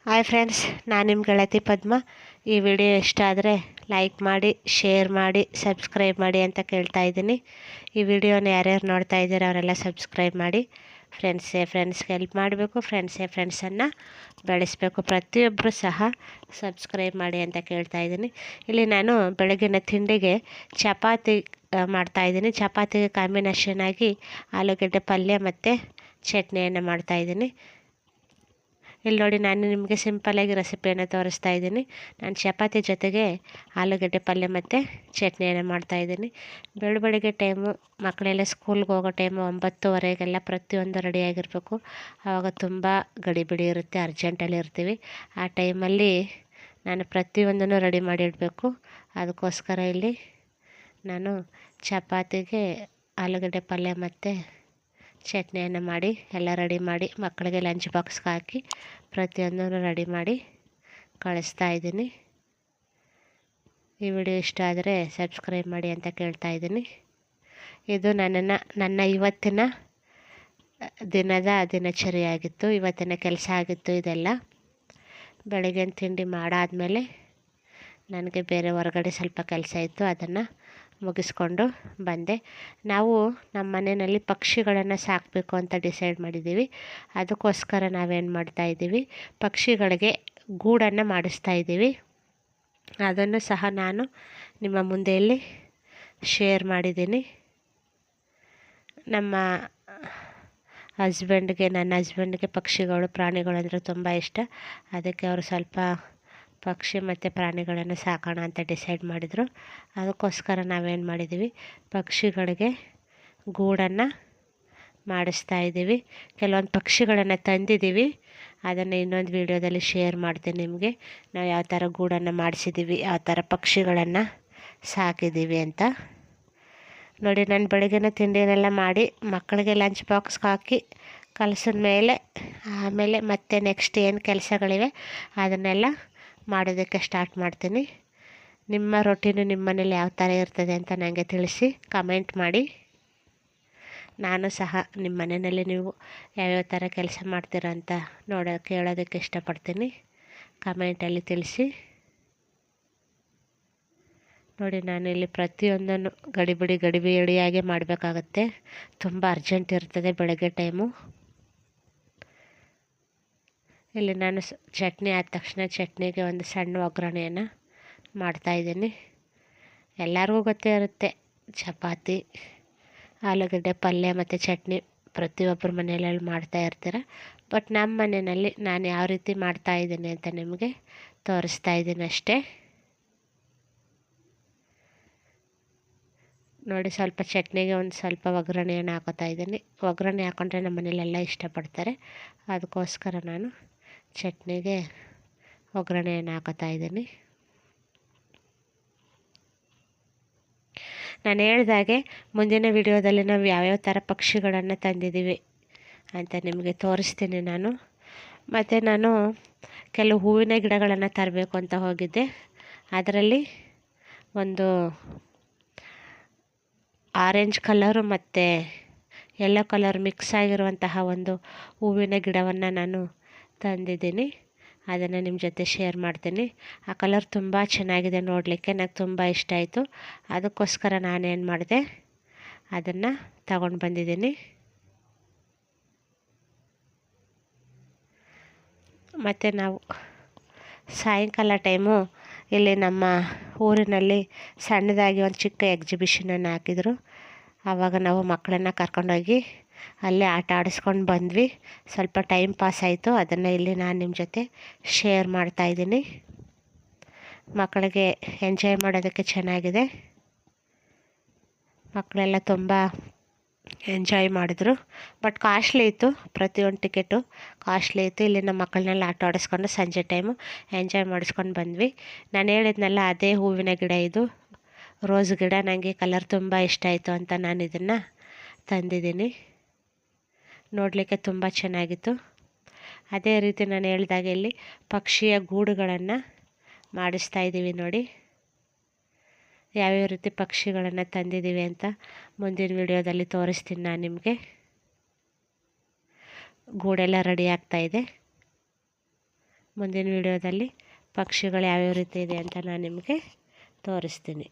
Hi friends, ನಾನು ನಿಮ್ಮ ಗೆಳತಿ ಪದ್ಮ. ಈ ವಿಡಿಯೋ ಇಷ್ಟ ಆದರೆ ಲೈಕ್ ಮಾಡಿ, ಶೇರ್ ಮಾಡಿ, ಸಬ್ಸ್ಕ್ರೈಬ್ ಮಾಡಿ ಅಂತ ಕೇಳ್ತಾ ಇದ್ದೀನಿ. ಈ ವಿಡಿಯೋನ ಯಾರ್ಯಾರು ನೋಡ್ತಾ ಇದ್ದೀರ ಅವರೆಲ್ಲ ಸಬ್ಸ್ಕ್ರೈಬ್ ಮಾಡಿ. ಫ್ರೆಂಡ್ಸ್ಗೆ ಹೆಲ್ಪ್ ಮಾಡಬೇಕು, ಫ್ರೆಂಡ್ಸನ್ನು ಬೆಳೆಸಬೇಕು. ಪ್ರತಿಯೊಬ್ಬರು ಸಹ ಸಬ್ಸ್ಕ್ರೈಬ್ ಮಾಡಿ ಅಂತ ಕೇಳ್ತಾ ಇದ್ದೀನಿ. ಇಲ್ಲಿ ನಾನು ಬೆಳಗಿನ ತಿಂಡಿಗೆ ಚಪಾತಿ ಮಾಡ್ತಾಯಿದ್ದೀನಿ. ಚಪಾತಿಗೆ ಕಾಂಬಿನೇಷನ್ ಆಗಿ ಆಲೂಗಡ್ಡೆ ಪಲ್ಯ ಮತ್ತು ಚಟ್ನಿಯನ್ನು ಮಾಡ್ತಾಯಿದ್ದೀನಿ. ಇಲ್ಲಿ ನೋಡಿ, ನಾನು ನಿಮಗೆ ಸಿಂಪಲ್ಲಾಗಿ ರೆಸಿಪಿಯನ್ನು ತೋರಿಸ್ತಾ ಇದ್ದೀನಿ. ನಾನು ಚಪಾತಿ ಜೊತೆಗೆ ಆಲೂಗಡ್ಡೆ ಪಲ್ಯ ಮತ್ತು ಚಟ್ನಿಯನ್ನು ಮಾಡ್ತಾಯಿದ್ದೀನಿ. ಬೆಳಗ್ಗೆ ಟೈಮು ಮಕ್ಕಳೆಲ್ಲ ಸ್ಕೂಲ್ಗೆ ಹೋಗೋ ಟೈಮು 9:30 ಪ್ರತಿಯೊಂದು ರೆಡಿಯಾಗಿರಬೇಕು. ಆವಾಗ ತುಂಬ ಗಡಿಬಿಡಿ ಇರುತ್ತೆ, ಅರ್ಜೆಂಟಲ್ಲಿ ಇರ್ತೀವಿ. ಆ ಟೈಮಲ್ಲಿ ನಾನು ಪ್ರತಿಯೊಂದನ್ನು ರೆಡಿ ಮಾಡಿ ಇಡಬೇಕು. ಅದಕ್ಕೋಸ್ಕರ ಇಲ್ಲಿ ನಾನು ಚಪಾತಿಗೆ ಆಲೂಗಡ್ಡೆ ಪಲ್ಯ ಮತ್ತು ಚಟ್ನಿಯನ್ನು ಮಾಡಿ ಎಲ್ಲ ರೆಡಿ ಮಾಡಿ ಮಕ್ಕಳಿಗೆ ಲಂಚ್ ಬಾಕ್ಸ್ಗೆ ಹಾಕಿ ಪ್ರತಿಯೊಂದನ್ನು ರೆಡಿ ಮಾಡಿ ಕಳಿಸ್ತಾ ಇದ್ದೀನಿ. ಈ ವಿಡಿಯೋ ಇಷ್ಟ ಆದರೆ ಸಬ್ಸ್ಕ್ರೈಬ್ ಮಾಡಿ ಅಂತ ಕೇಳ್ತಾ ಇದ್ದೀನಿ. ಇದು ನನ್ನ ಇವತ್ತಿನ ದಿನಚರಿಯಾಗಿತ್ತು, ಇವತ್ತಿನ ಕೆಲಸ ಆಗಿತ್ತು. ಇದೆಲ್ಲ ಬೆಳಗಿನ ತಿಂಡಿ ಮಾಡಾದಮೇಲೆ ನನಗೆ ಬೇರೆ ಹೊರಗಡೆ ಸ್ವಲ್ಪ ಕೆಲಸ ಇತ್ತು, ಅದನ್ನು ಮುಗಿಸ್ಕೊಂಡು ಬಂದೆ. ನಾವು ನಮ್ಮ ಮನೆಯಲ್ಲಿ ಪಕ್ಷಿಗಳನ್ನು ಸಾಕಬೇಕು ಅಂತ ಡಿಸೈಡ್ ಮಾಡಿದ್ದೀವಿ. ಅದಕ್ಕೋಸ್ಕರ ನಾವೇನು ಮಾಡ್ತಾಯಿದ್ದೀವಿ, ಪಕ್ಷಿಗಳಿಗೆ ಗೂಡನ್ನು ಮಾಡಿಸ್ತಾ ಇದ್ದೀವಿ. ಅದನ್ನು ಸಹ ನಾನು ನಿಮ್ಮ ಮುಂದೆಯಲ್ಲಿ ಶೇರ್ ಮಾಡಿದ್ದೀನಿ. ನನ್ನ ಹಸ್ಬೆಂಡ್ಗೆ ಪಕ್ಷಿಗಳು, ಪ್ರಾಣಿಗಳು ಅಂದರೆ ತುಂಬ ಇಷ್ಟ. ಅದಕ್ಕೆ ಅವರು ಸ್ವಲ್ಪ ಪಕ್ಷಿ ಮತ್ತು ಪ್ರಾಣಿಗಳನ್ನು ಸಾಕೋಣ ಅಂತ ಡಿಸೈಡ್ ಮಾಡಿದರು. ಅದಕ್ಕೋಸ್ಕರ ನಾವೇನು ಮಾಡಿದ್ದೀವಿ, ಪಕ್ಷಿಗಳಿಗೆ ಗೂಡನ್ನು ಮಾಡಿಸ್ತಾ ಇದ್ದೀವಿ. ಕೆಲವೊಂದು ಪಕ್ಷಿಗಳನ್ನು ತಂದಿದ್ದೀವಿ, ಅದನ್ನು ಇನ್ನೊಂದು ವೀಡಿಯೋದಲ್ಲಿ ಶೇರ್ ಮಾಡ್ತೀನಿ ನಿಮಗೆ. ನಾವು ಯಾವ ಥರ ಗೂಡನ್ನು ಮಾಡಿಸಿದ್ದೀವಿ, ಯಾವ ಥರ ಪಕ್ಷಿಗಳನ್ನು ಸಾಕಿದ್ದೀವಿ ಅಂತ ನೋಡಿ. ನಾನು ಬೆಳಗಿನ ತಿಂಡಿನೆಲ್ಲ ಮಾಡಿ ಮಕ್ಕಳಿಗೆ ಲಂಚ್ ಬಾಕ್ಸ್ಗೆ ಹಾಕಿ ಕಲಿಸಿದ ಮೇಲೆ ಆಮೇಲೆ ಮತ್ತೆ ನೆಕ್ಸ್ಟ್ ಏನು ಕೆಲಸಗಳಿವೆ ಅದನ್ನೆಲ್ಲ ಮಾಡೋದಕ್ಕೆ ಸ್ಟಾರ್ಟ್ ಮಾಡ್ತೀನಿ. ನಿಮ್ಮ ರೊಟೀನು ನಿಮ್ಮ ಮನೇಲಿ ಯಾವ ಥರ ಇರ್ತದೆ ಅಂತ ನನಗೆ ತಿಳಿಸಿ, ಕಮೆಂಟ್ ಮಾಡಿ. ನಾನು ಸಹ ನಿಮ್ಮ ಮನೆಯಲ್ಲಿ ನೀವು ಯಾವ್ಯಾವ ಥರ ಕೆಲಸ ಮಾಡ್ತೀರ ಅಂತ ಕೇಳೋದಕ್ಕೆ ಇಷ್ಟಪಡ್ತೀನಿ. ಕಮೆಂಟಲ್ಲಿ ತಿಳಿಸಿ. ನೋಡಿ, ನಾನಿಲ್ಲಿ ಪ್ರತಿಯೊಂದನ್ನು ಗಡಿಬಿಡಿಯಾಗಿ ಮಾಡಬೇಕಾಗತ್ತೆ. ತುಂಬ ಅರ್ಜೆಂಟ್ ಇರ್ತದೆ ಬೆಳಗ್ಗೆ ಟೈಮು. ಇಲ್ಲಿ ನಾನು ಚಟ್ನಿ ಆದ ತಕ್ಷಣ ಚಟ್ನಿಗೆ ಒಂದು ಸಣ್ಣ ಒಗ್ಗರಣೆಯನ್ನು ಮಾಡ್ತಾಯಿದ್ದೀನಿ. ಎಲ್ಲರಿಗೂ ಗೊತ್ತೇ ಇರುತ್ತೆ, ಚಪಾತಿ, ಆಲೂಗಡ್ಡೆ ಪಲ್ಯ ಮತ್ತು ಚಟ್ನಿ ಪ್ರತಿಯೊಬ್ಬರ ಮನೆಯಲ್ಲಿ ಮಾಡ್ತಾ ಇರ್ತೀರ. ಬಟ್ ನಮ್ಮ ಮನೆಯಲ್ಲಿ ನಾನು ಯಾವ ರೀತಿ ಮಾಡ್ತಾಯಿದ್ದೀನಿ ಅಂತ ನಿಮಗೆ ತೋರಿಸ್ತಾ ಇದ್ದೀನಿ ಅಷ್ಟೇ. ನೋಡಿ, ಸ್ವಲ್ಪ ಚಟ್ನಿಗೆ ಒಂದು ಸ್ವಲ್ಪ ಒಗ್ಗರಣೆಯನ್ನು ಹಾಕೋತಾ ಇದ್ದೀನಿ. ಒಗ್ಗರಣೆ ಹಾಕೊಂಡ್ರೆ ನಮ್ಮ ಮನೇಲೆಲ್ಲ ಇಷ್ಟಪಡ್ತಾರೆ. ಅದಕ್ಕೋಸ್ಕರ ನಾನು ಚಟ್ನಿಗೆ ಒಗ್ಗರಣೆಯನ್ನು ಹಾಕೋತಾ ಇದ್ದೀನಿ. ನಾನು ಹೇಳ್ದಾಗೆ ಮುಂದಿನ ವಿಡಿಯೋದಲ್ಲಿ ನಾವು ಯಾವ್ಯಾವ ಥರ ಪಕ್ಷಿಗಳನ್ನು ತಂದಿದ್ದೀವಿ ಅಂತ ನಿಮಗೆ ತೋರಿಸ್ತೀನಿ ನಾನು. ಮತ್ತು ನಾನು ಕೆಲವು ಹೂವಿನ ಗಿಡಗಳನ್ನು ತರಬೇಕು ಅಂತ ಹೋಗಿದ್ದೆ. ಅದರಲ್ಲಿ ಒಂದು ಆರೆಂಜ್ ಕಲರು ಮತ್ತು ಯೆಲ್ಲೋ ಕಲರ್ ಮಿಕ್ಸ್ ಆಗಿರುವಂತಹ ಒಂದು ಹೂವಿನ ಗಿಡವನ್ನು ನಾನು ತಂದಿದ್ದೀನಿ. ಅದನ್ನು ನಿಮ್ಮ ಜೊತೆ ಶೇರ್ ಮಾಡ್ತೀನಿ. ಆ ಕಲರ್ ತುಂಬ ಚೆನ್ನಾಗಿದೆ ನೋಡಲಿಕ್ಕೆ, ನನಗೆ ತುಂಬ ಇಷ್ಟ ಆಯಿತು. ಅದಕ್ಕೋಸ್ಕರ ನಾನೇನು ಮಾಡಿದೆ, ಅದನ್ನು ತಗೊಂಡು ಬಂದಿದ್ದೀನಿ. ಮತ್ತು ನಾವು ಸಾಯಂಕಾಲ ಟೈಮು ಇಲ್ಲಿ ನಮ್ಮ ಊರಿನಲ್ಲಿ ಸಣ್ಣದಾಗಿ ಒಂದು ಚಿಕ್ಕ ಎಕ್ಸಿಬಿಷನನ್ನು ಹಾಕಿದರು. ಆವಾಗ ನಾವು ಮಕ್ಕಳನ್ನು ಕರ್ಕೊಂಡೋಗಿ ಅಲ್ಲೇ ಆಟ ಆಡಿಸ್ಕೊಂಡು ಬಂದ್ವಿ. ಸ್ವಲ್ಪ ಟೈಮ್ ಪಾಸ್ ಆಯಿತು. ಅದನ್ನು ಇಲ್ಲಿ ನಾನು ನಿಮ್ಮ ಜೊತೆ ಶೇರ್ ಮಾಡ್ತಾಯಿದ್ದೀನಿ. ಮಕ್ಕಳಿಗೆ ಎಂಜಾಯ್ ಮಾಡೋದಕ್ಕೆ ಚೆನ್ನಾಗಿದೆ. ಮಕ್ಕಳೆಲ್ಲ ತುಂಬ ಎಂಜಾಯ್ ಮಾಡಿದ್ರು. ಬಟ್ ಕಾಸ್ಟ್ಲಿ ಇತ್ತು, ಪ್ರತಿಯೊಂದು ಟಿಕೆಟು ಕಾಸ್ಟ್ಲಿ ಇತ್ತು. ಇಲ್ಲಿ ನಮ್ಮ ಮಕ್ಕಳನ್ನೆಲ್ಲ ಆಟ ಆಡಿಸ್ಕೊಂಡು ಸಂಜೆ ಟೈಮು ಎಂಜಾಯ್ ಮಾಡಿಸ್ಕೊಂಡು ಬಂದ್ವಿ. ನಾನು ಹೇಳಿದ್ನಲ್ಲ, ಅದೇ ಹೂವಿನ ಗಿಡ ಇದು, ರೋಸ್ ಗಿಡ. ನನಗೆ ಕಲರ್ ತುಂಬ ಇಷ್ಟ ಆಯಿತು ಅಂತ ನಾನು ಇದನ್ನು ತಂದಿದ್ದೀನಿ. ನೋಡಲಿಕ್ಕೆ ತುಂಬ ಚೆನ್ನಾಗಿತ್ತು. ಅದೇ ರೀತಿ ನಾನು ಹೇಳಿದಾಗ ಇಲ್ಲಿ ಪಕ್ಷಿಯ ಗೂಡುಗಳನ್ನು ಮಾಡಿಸ್ತಾ ಇದ್ದೀವಿ. ನೋಡಿ, ಯಾವ್ಯಾವ ರೀತಿ ಪಕ್ಷಿಗಳನ್ನು ತಂದಿದ್ದೀವಿ ಅಂತ ಮುಂದಿನ ವಿಡಿಯೋದಲ್ಲಿ ತೋರಿಸ್ತೀನಿ ನಾನು ನಿಮಗೆ. ಗೂಡೆಲ್ಲ ರೆಡಿ ಆಗ್ತಾಯಿದೆ. ಮುಂದಿನ ವಿಡಿಯೋದಲ್ಲಿ ಪಕ್ಷಿಗಳು ಯಾವ್ಯಾವ ರೀತಿ ಇದೆ ಅಂತ ನಾನು ನಿಮಗೆ ತೋರಿಸ್ತೀನಿ.